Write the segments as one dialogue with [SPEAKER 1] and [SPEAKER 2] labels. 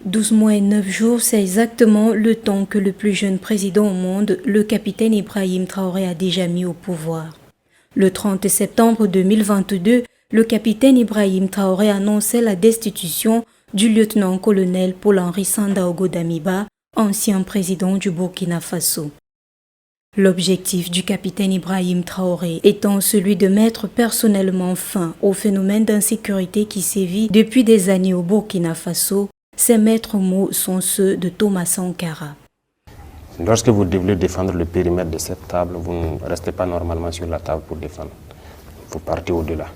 [SPEAKER 1] 12 mois et 9 jours, c'est exactement le temps que le plus jeune président au monde, le capitaine Ibrahim Traoré, a déjà mis au pouvoir. Le 30 septembre 2022, le capitaine Ibrahim Traoré annonçait la destitution du lieutenant-colonel Paul-Henri Sandaogo Damiba, ancien président du Burkina Faso. L'objectif du capitaine Ibrahim Traoré étant celui de mettre personnellement fin au phénomène d'insécurité qui sévit depuis des années au Burkina Faso. Ces maîtres mots sont ceux de Thomas Sankara.
[SPEAKER 2] Lorsque vous devez défendre le périmètre de cette table, vous ne restez pas normalement sur la table pour défendre. Vous partez au-delà.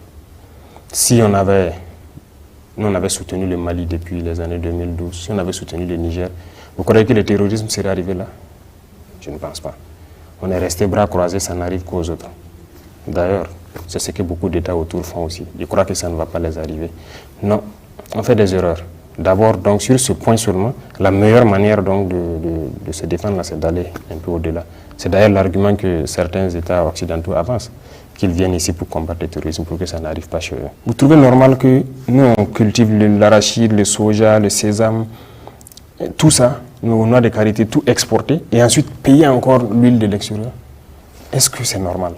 [SPEAKER 2] Si nous avait soutenu le Mali depuis les années 2012, si on avait soutenu le Niger, vous croyez que le terrorisme serait arrivé là? Je ne pense pas. On est resté bras croisés, ça n'arrive qu'aux autres. D'ailleurs, c'est ce que beaucoup d'États autour font aussi. Je crois que ça ne va pas les arriver. Non, on fait des erreurs. D'abord, donc, sur ce point seulement, la meilleure manière donc, de se défendre, c'est d'aller un peu au-delà. C'est d'ailleurs l'argument que certains États occidentaux avancent, qu'ils viennent ici pour combattre le terrorisme, pour que ça n'arrive pas chez eux. Vous trouvez normal que nous, on cultive l'arachide, le soja, le sésame, tout ça, nos noix de karité, tout exporté, et ensuite payer encore l'huile de l'extérieur? Est-ce que c'est normal?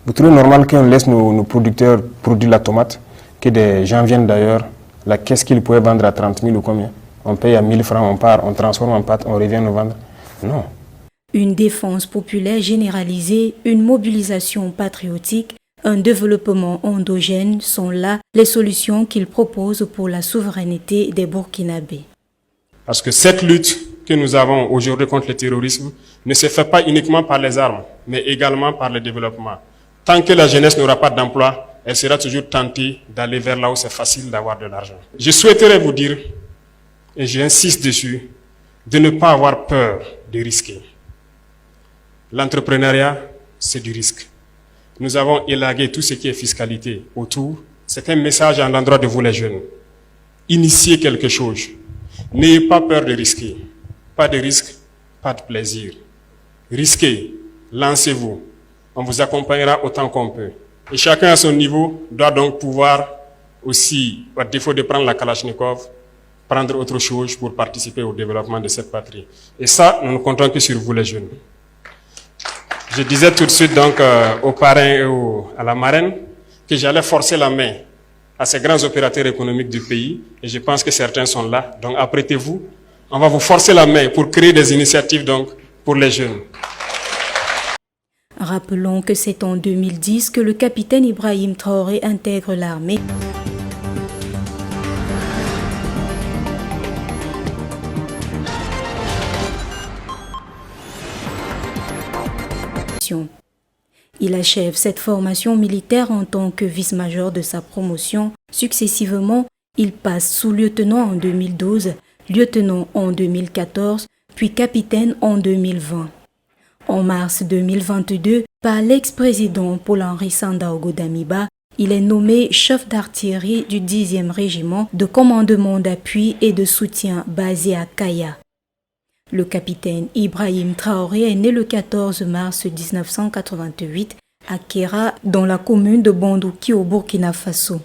[SPEAKER 2] Vous trouvez normal qu'on laisse nos producteurs produire la tomate, que des gens viennent d'ailleurs, la caisse qu'ils pouvaient vendre à 30 000 ou combien? On paye à 1000 francs, on part, on transforme en pâte, on revient nous vendre? Non.
[SPEAKER 1] Une défense populaire généralisée, une mobilisation patriotique, un développement endogène sont là les solutions qu'il propose pour la souveraineté des Burkinabés.
[SPEAKER 3] Parce que cette lutte que nous avons aujourd'hui contre le terrorisme ne se fait pas uniquement par les armes, mais également par le développement. Tant que la jeunesse n'aura pas d'emploi, elle sera toujours tentée d'aller vers là où c'est facile d'avoir de l'argent. Je souhaiterais vous dire, et j'insiste dessus, de ne pas avoir peur de risquer. L'entrepreneuriat, c'est du risque. Nous avons élagué tout ce qui est fiscalité autour. C'est un message à l'endroit de vous les jeunes. Initiez quelque chose. N'ayez pas peur de risquer. Pas de risque, pas de plaisir. Risquez, lancez-vous. On vous accompagnera autant qu'on peut. Et chacun à son niveau doit donc pouvoir aussi, à défaut de prendre la Kalachnikov, prendre autre chose pour participer au développement de cette patrie. Et ça, nous ne comptons que sur vous les jeunes. Je disais tout de suite donc aux parrains et à la marraine que j'allais forcer la main à ces grands opérateurs économiques du pays, et je pense que certains sont là. Donc apprêtez-vous, on va vous forcer la main pour créer des initiatives donc pour les jeunes.
[SPEAKER 1] Rappelons que c'est en 2010 que le capitaine Ibrahim Traoré intègre l'armée. Il achève cette formation militaire en tant que vice-major de sa promotion. Successivement, il passe sous-lieutenant en 2012, lieutenant en 2014, puis capitaine en 2020. En mars 2022, par l'ex-président Paul-Henri Sandaogo Damiba, il est nommé chef d'artillerie du 10e régiment de commandement d'appui et de soutien basé à Kaya. Le capitaine Ibrahim Traoré est né le 14 mars 1988 à Kera, dans la commune de Bandouki au Burkina Faso.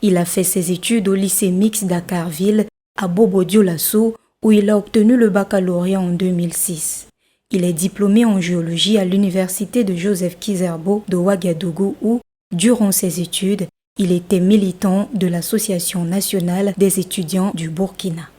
[SPEAKER 1] Il a fait ses études au lycée mixte Dakarville à Bobo-Dioulasso où il a obtenu le baccalauréat en 2006. Il est diplômé en géologie à l'université de Joseph Kizerbo de Ouagadougou où, durant ses études, il était militant de l'Association nationale des étudiants du Burkina.